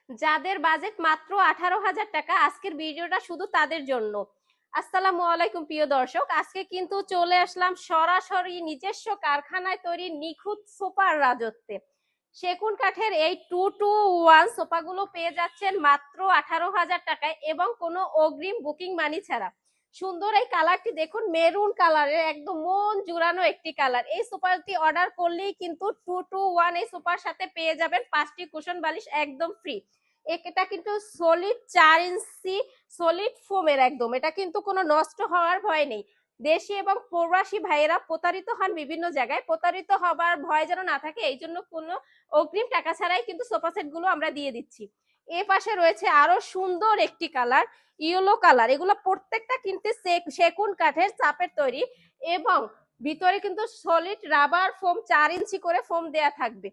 যাদের বাজেট মাত্র 18,000 টাকা, আজকের ভিডিওটা শুধু তাদের জন্য। আসসালামু আলাইকুম প্রিয় দর্শক, আজকে কিন্তু চলে আসলাম সরাসরি নিজস্ব কারখানায় তৈরি নিখুঁত সোফার রাজত্বে। সেগুন কাঠের এই 2-to-1 সোফাগুলো পেয়ে যাচ্ছেন মাত্র 18,000 টাকায় এবং কোনো অগ্রিম বুকিং মানি ছাড়া। সুন্দর এই কালারটি দেখুন, মেরুন কালারের একদম মন জুড়ানো একটি কালার। এই সোফাটি অর্ডার করলেই কিন্তু 2-to-1 এই সোফার সাথে পেয়ে যাবেন 5টি কুশন বালিশ একদম ফ্রি। এটা কিন্তু সলিড 4 ইঞ্চি সলিড ফোমের একদম, এটা কিন্তু কোনো নষ্ট হওয়ার ভয় নেই। দেশি এবং প্রবাসী ভাইয়েরা প্রতারিত হন বিভিন্ন জায়গায়, প্রতারিত হবার ভয় যেন না থাকে এই জন্য কোনো অগ্রিম টাকা ছাড়াই কিন্তু সোফা সেট গুলো আমরা দিয়ে দিচ্ছি। এ পাশে রয়েছে আরো সুন্দর একটি কালার, ইয়েলো কালার। এগুলো প্রত্যেকটা কিন্তু সেগুন কাঠের চাপের তৈরি এবং ভিতরে কিন্তু সলিড রাবার ফোম 4 ইঞ্চি করে ফোম দেয়া থাকবে।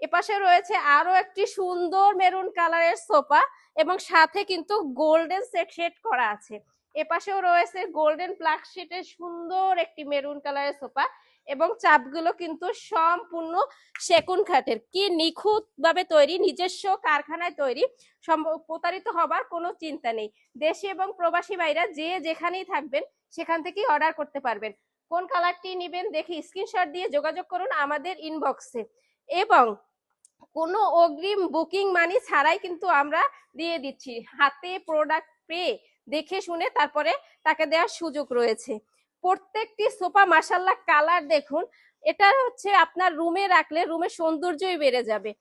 এপাশে রয়েছে আরো একটি সুন্দর মেরুন কালারের সোফা এবং সাথে কিন্তু গোল্ডেন শেড করা আছে। এপাশেও রয়েছে গোল্ডেন প্লাক শেডের সুন্দর একটি মেরুন কালারের সোফা এবং চাপগুলো কিন্তু সম্পূর্ণ সেগুন কাঠের। কি নিখুঁত ভাবে তৈরি, নিজস্ব কারখানায় তৈরি, প্রতারিত হবার কোনো চিন্তা নেই। দেশি এবং প্রবাসী ভাইরা যে যেখানেই থাকবেন সেখান থেকেই অর্ডার করতে পারবেন। কোন কালারটি নেবেন দেখি স্ক্রিনশট দিয়ে যোগাযোগ করুন আমাদের ইনবক্সে। এবং কোনো অগ্রিম বুকিং মানি ছাড়াই কিন্তু আমরা দিয়ে দিচ্ছি, হাতে প্রোডাক্ট পেয়ে দেখে শুনে তারপরে তাকে দেওয়ার সুযোগ রয়েছে। প্রত্যেকটি সোফা মাশাআল্লাহ কালার দেখুন, এটা হচ্ছে আপনার রুমে রাখলে রুমের সৌন্দর্যই বেড়ে যাবে।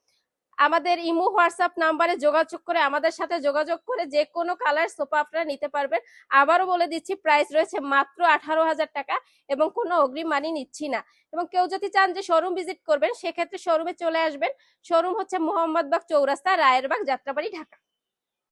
আমাদের ইমো হোয়াটসঅ্যাপ নাম্বারে যোগাযোগ করে আমাদের সাথে যোগাযোগ করে যে কোনো কালার সোফা আপনারা নিতে পারবেন। আবারও বলে দিচ্ছি, প্রাইস রয়েছে মাত্র 18,000 টাকা এবং কোনো অগ্রিম মানি নিচ্ছি না। এবং কেউ যদি চান যে শোরুম ভিজিট করবেন সেক্ষেত্রে শোরুমে চলে আসবেন। শোরুম হচ্ছে মোহাম্মদবাগ চৌরাস্তা, রায়েরবাগ, যাত্রাবাড়ি, ঢাকা।